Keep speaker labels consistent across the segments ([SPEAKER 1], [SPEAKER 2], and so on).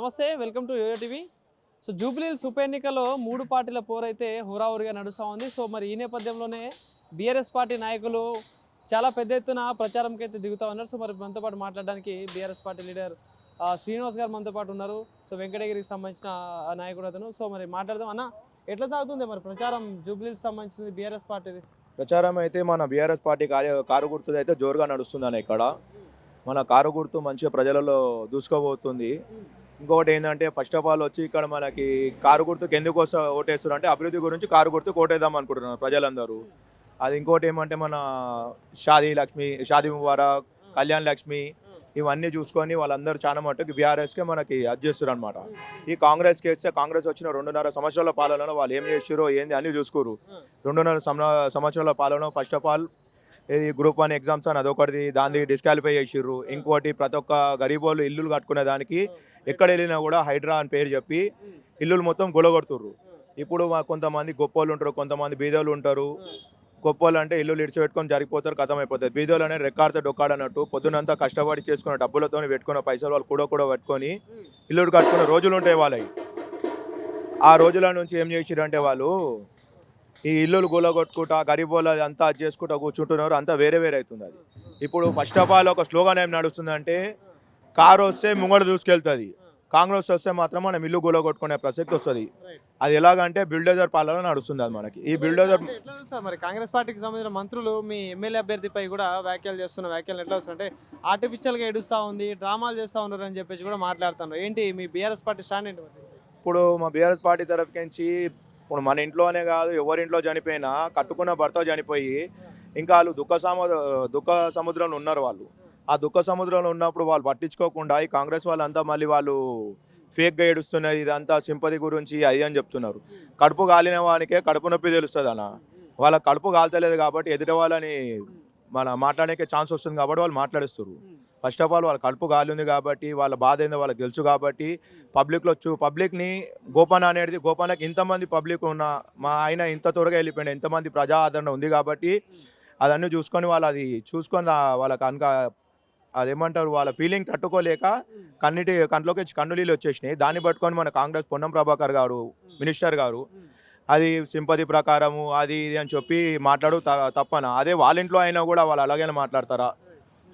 [SPEAKER 1] నమస్తే, welcome to YoYo TV. So Jubilee Hills ఉప ఎన్నికల్లో 3 పార్టీల పోరైతే హోరాహోరీగా నడుస్తూ ఉంది. సో మరి ఈ నేపథ్యంలోనే బీఆర్ఎస్ పార్టీ నాయకులు చాలా పెద్ద ఎత్తున ప్రచారంకి అయితే దిగుతూ ఉన్నారు. సో మరి మనతో పాటు మాట్లాడడానికి బీఆర్ఎస్ పార్టీ లీడర్ శ్రీనివాస్ గారు మనతో పాటు ఉన్నారు. సో వెంకటగిరికి సంబంధించిన నాయకుడు అతను. సో మరి మాట్లాడదాం అన్న, ఎట్లా సాగుతుంది మరి ప్రచారం జూబ్లీహిల్స్ సంబంధించింది బీఆర్ఎస్ పార్టీది?
[SPEAKER 2] ప్రచారం అయితే మన బీఆర్ఎస్ పార్టీ కారు గుర్తు అయితే జోరుగా నడుస్తుందని ఇక్కడ మన కారు గుర్తు మంచిగా ప్రజలలో దూసుకోబోతుంది. ఇంకొకటి ఏంటంటే ఫస్ట్ ఆఫ్ ఆల్ వచ్చి ఇక్కడ మనకి కారు గుర్తుకు ఎందుకు ఓటేస్తారు అంటే అభివృద్ధి గురించి కారు గుర్తుకు ఓటేద్దాం అనుకుంటున్నారు ప్రజలందరూ. అది ఇంకోటి ఏమంటే మన షాదీ ముబారక్, కళ్యాణ్ లక్ష్మి ఇవన్నీ చూసుకొని వాళ్ళందరూ చాలా మట్టుకు బీఆర్ఎస్కే మనకి అది చేస్తారు అనమాట. ఈ కాంగ్రెస్కి వేస్తే కాంగ్రెస్ వచ్చిన 2.5 సంవత్సరాల పాలనలో వాళ్ళు ఏం చేసారో ఏంది అన్నీ చూసుకోరు. 2.5 సంవత్సరాల పాలన ఫస్ట్ ఆఫ్ ఆల్ ఇది గ్రూప్ 1 ఎగ్జామ్స్ అని అదొకటి దాన్ని డిస్క్వాలిఫై చేసిర్రు. ఇంకోటి ప్రతి ఒక్క గరీబ్ వాళ్ళు ఇల్లులు కట్టుకునే దానికి ఎక్కడ వెళ్ళినా కూడా హైడ్రా అని పేరు చెప్పి ఇల్లులు మొత్తం గొలగొడుతుర్రు. ఇప్పుడు కొంతమంది గొప్పోళ్ళు ఉంటారు, కొంతమంది బీదోళ్ళు ఉంటారు. గొప్పోళ్ళు అంటే ఇల్లు ఇడిచిపెట్టుకొని జరిగిపోతారు, కథం అయిపోతుంది. బీదోళ్ళు అనేది రెక్కాడితే డొక్కాడన్నట్టు పొద్దునంతా కష్టపడి చేసుకున్న డబ్బులతో పెట్టుకున్న పైసలు వాళ్ళు కూడా పెట్టుకొని ఇల్లు కట్టుకునే రోజులు ఉంటాయి వాళ్ళవి. ఆ రోజుల నుంచి ఏం చేసిరంటే వాళ్ళు ఈ ఇల్లులు గొలగొట్టుకుంటా గరీబోళ్ళ అంతా చేసుకుంటా కూర్చుంటున్నారు. అంతా వేరే వేరే అవుతుంది. అది ఇప్పుడు ఫస్ట్ ఆఫ్ ఆల్ ఒక స్లోగన్ ఏం నడుస్తుందంటే కారు వస్తే ముంగడు దూసుకెళ్తుంది, కాంగ్రెస్ వస్తే మాత్రం మనం ఇల్లు గొలగొట్టుకునే ప్రసక్తి వస్తుంది. అది ఎలాగంటే బిల్డోజర్ పాలన నడుస్తుంది. అది మనకి ఈ బిల్డోజర్
[SPEAKER 1] మరి కాంగ్రెస్ పార్టీకి సంబంధించిన మంత్రులు మీ ఎమ్మెల్యే అభ్యర్థిపై కూడా వ్యాఖ్యలు చేస్తున్న వ్యాఖ్యలు ఎట్లా వస్తుంటే ఆర్టిఫిషియల్గా ఎడుస్తూ ఉంది, డ్రామాలు చేస్తూ ఉన్నారు అని చెప్పేసి కూడా మాట్లాడుతున్నారు. ఏంటి మీ బీఆర్ఎస్ పార్టీ స్టాండ్ ఏంటి?
[SPEAKER 2] ఇప్పుడు మా బీఆర్ఎస్ పార్టీ తరఫు నుంచి ఇప్పుడు మన ఇంట్లోనే కాదు ఎవరింట్లో చనిపోయినా కట్టుకున్న భర్త చనిపోయి ఇంకా వాళ్ళు దుఃఖ సముద్రంలో ఉన్నారు. వాళ్ళు ఆ దుఃఖ సముద్రంలో ఉన్నప్పుడు వాళ్ళు పట్టించుకోకుండా ఈ కాంగ్రెస్ వాళ్ళంతా మళ్ళీ వాళ్ళు ఫేక్గా ఏడుస్తున్నది, ఇదంతా సింపతి గురించి అది అని చెప్తున్నారు. కడుపు కాలిన వానికే కడుపు నొప్పి తెలుస్తుంది అన్న. వాళ్ళ కడుపు కాల్తలేదు కాబట్టి ఎదుటి వాళ్ళని మాట్లాడే ఛాన్స్ వస్తుంది కాబట్టి వాళ్ళు మాట్లాడిస్తారు. ఫస్ట్ ఆఫ్ ఆల్ వాళ్ళ కడుపు కాలింది కాబట్టి వాళ్ళ బాధ ఏందో వాళ్ళకి తెలుసు కాబట్టి పబ్లిక్ని గోపనకి ఇంతమంది పబ్లిక్ ఉన్న మా ఆయన ఇంత త్వరగా వెళ్ళిపోయింది, ఎంతమంది ప్రజా ఆదరణ ఉంది కాబట్టి అదన్నీ చూసుకొని వాళ్ళు అది చూసుకొని వాళ్ళకి అదేమంటారు వాళ్ళ ఫీలింగ్ తట్టుకోలేక కంట్లోకి కన్నులీలు వచ్చేసినాయి. దాన్ని పట్టుకొని మన కాంగ్రెస్ పొన్నం ప్రభాకర్ గారు మినిస్టర్ గారు అది సింపతి ప్రకారము అది ఇది అని చెప్పి తప్పన. అదే వాళ్ళ ఇంట్లో అయినా కూడా వాళ్ళు అలాగైనా మాట్లాడతారా?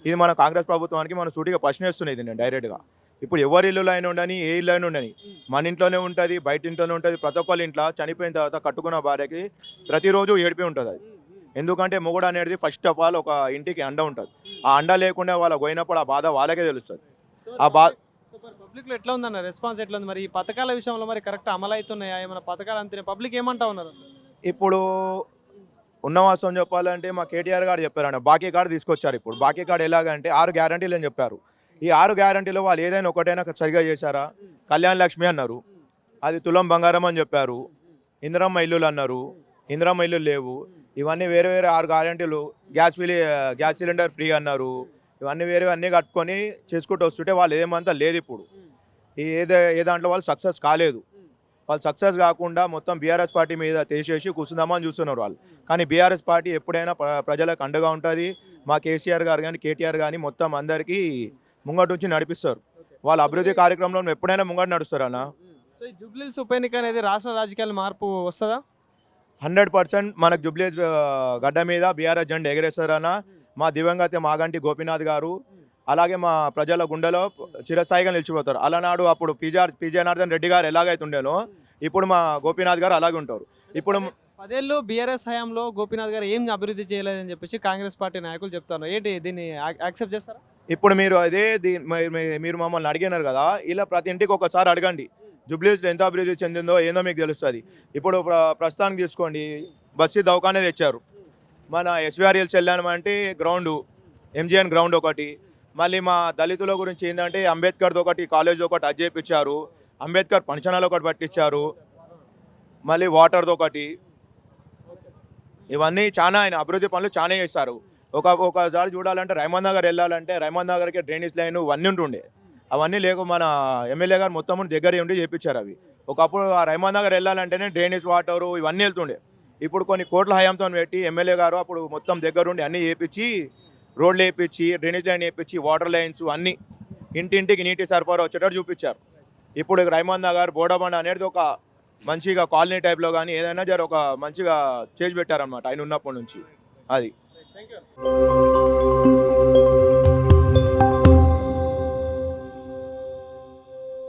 [SPEAKER 2] ఇది మన కాంగ్రెస్ ప్రభుత్వానికి మనం సూటిగా ప్రశ్నిస్తున్నది నేను డైరెక్ట్గా. ఇప్పుడు ఎవరి ఇల్లులో అయినా ఉండని, ఏ ఇల్లు అయినా ఉండని, మన ఇంట్లోనే ఉంటుంది, బయట ఇంట్లోనే ఉంటుంది. ప్రతి ఒక్కరి ఇంట్లో చనిపోయిన తర్వాత కట్టుకున్న భార్యకి ప్రతిరోజు ఏడిపి ఉంటుంది. అది ఎందుకంటే మొగుడు అనేది ఫస్ట్ ఆఫ్ ఆల్ ఒక ఇంటికి అండ ఉంటుంది. ఆ అండ లేకుండా వాళ్ళకి పోయినప్పుడు ఆ బాధ వాళ్ళకే తెలుస్తుంది. ఆ బాధ
[SPEAKER 1] పబ్లిక్లో ఎట్లా ఉందన్న రెస్పాన్స్ ఎట్లా ఉంది? మరి ఈ పథకాల విషయంలో మరి కరెక్ట్ అమలు అవుతున్నాయా? ఏమైనా పథకాలు అంతున్నాయి? పబ్లిక్ ఏమంటా ఉన్నారు?
[SPEAKER 2] ఇప్పుడు ఉన్న వాస్తవం చెప్పాలంటే మా కేటీఆర్ గారు చెప్పారండి, బాకీ కార్డు తీసుకొచ్చారు. ఇప్పుడు బాకీ కార్డు ఎలాగంటే 6 గ్యారంటీలు అని చెప్పారు. ఈ 6 గ్యారంటీలో వాళ్ళు ఏదైనా ఒకటైనా సరిగా చేశారా? కళ్యాణ్ లక్ష్మి అన్నారు, అది తులం బంగారం అని చెప్పారు. ఇందిరమ్మ ఇల్లులు అన్నారు, ఇందిరమ్మ ఇల్లు లేవు. ఇవన్నీ వేరే వేరే 6 గ్యారంటీలు. గ్యాస్ సిలిండర్ ఫ్రీ అన్నారు. ఇవన్నీ వేరే అన్నీ కట్టుకొని చేసుకుంటూ వస్తుంటే వాళ్ళు ఏమంతా లేదు. ఇప్పుడు ఏ దాంట్లో వాళ్ళు సక్సెస్ కాలేదు. వాళ్ళు సక్సెస్ కాకుండా మొత్తం బీఆర్ఎస్ పార్టీ మీద తీసేసి కూర్చుందామని చూస్తున్నారు వాళ్ళు. కానీ బీఆర్ఎస్ పార్టీ ఎప్పుడైనా ప్రజలకు అండగా ఉంటుంది. మా కేసీఆర్ గారు కానీ కేటీఆర్ కానీ మొత్తం అందరికీ ముంగటి నుంచి నడిపిస్తారు. వాళ్ళ అభివృద్ధి కార్యక్రమంలో ఎప్పుడైనా ముంగటి నడుస్తారు అన్న.
[SPEAKER 1] సో ఈ జూబ్లీహిల్స్ ఉప ఎన్నిక అనేది రాష్ట్ర రాజకీయాల మార్పు వస్తుందా?
[SPEAKER 2] 100% మనకు జూబ్లీహిల్స్ గడ్డ మీద బీఆర్ఎస్ జెండా ఎగరేస్తారన్న. మా దివంగత మాగంటి గోపీనాథ్ గారు అలాగే మా ప్రజల గుండెలో చిరస్థాయిగా నిలిచిపోతారు. అలనాడు అప్పుడు పి జనార్దన్ రెడ్డి గారు ఎలాగైతుండేనో ఇప్పుడు మా గోపీనాథ్ గారు అలాగే ఉంటారు. ఇప్పుడు
[SPEAKER 1] 10 ఏళ్ళు బీఆర్ఎస్ హయాంలో గోపీనాథ్ గారు ఏం అభివృద్ధి చేయలేదని చెప్పేసి కాంగ్రెస్ పార్టీ నాయకులు చెప్తారు. ఏంటి దీన్ని యాక్సెప్ట్ చేస్తారా?
[SPEAKER 2] ఇప్పుడు మీరు మీరు మమ్మల్ని అడిగినారు కదా, ఇలా ప్రతి ఇంటికి ఒకసారి అడగండి జూబ్లీహిల్స్ ఎంత అభివృద్ధి చెందిందో ఏందో మీకు తెలుస్తుంది. ఇప్పుడు ప్రస్తుతానికి తీసుకోండి, బస్సు దవాఖానే తెచ్చారు. మన ఎస్వీఆర్ఎల్స్ వెళ్ళామంటే గ్రౌండు, ఎంజీఎన్ గ్రౌండ్ ఒకటి. మళ్ళీ మా దళితుల గురించి ఏంటంటే అంబేద్కర్ది ఒకటి కాలేజ్ ఒకటి అది చేయించారు. అంబేద్కర్ పంచనాలు ఒకటి పట్టించారు. మళ్ళీ వాటర్ది ఒకటి. ఇవన్నీ చాలా ఆయన అభివృద్ధి పనులు చాలా చేస్తారు. ఒకసారి చూడాలంటే రైమన్ నగర్ వెళ్ళాలంటే రైమన్ నగర్కి డ్రైనేజ్ లైన్ ఇవన్నీ ఉంటుండే. అవన్నీ లేకు మన ఎమ్మెల్యే గారు మొత్తం దగ్గర ఉండి చేయించారు అవి. ఒకప్పుడు ఆ రైమన్ నగర్ వెళ్ళాలంటేనే డ్రైనేజ్ వాటరు ఇవన్నీ వెళ్తుండే. ఇప్పుడు కొన్ని కోట్ల హయాంతో పెట్టి ఎమ్మెల్యే గారు అప్పుడు మొత్తం దగ్గరుండి అన్నీ చేయించి రోడ్లు వేయించి డ్రైనేజ్ లైన్ వేయించి వాటర్ లైన్స్ అన్నీ ఇంటింటికి నీటి సరఫరా వచ్చేటట్టు చూపించారు. ఇప్పుడు రైమాన్ నగర్ బోడబండ అనేది ఒక మంచిగా కాలనీ టైప్లో కానీ ఏదైనా ఒక మంచిగా చేసి పెట్టారనమాట ఆయన ఉన్నప్పటి నుంచి అది.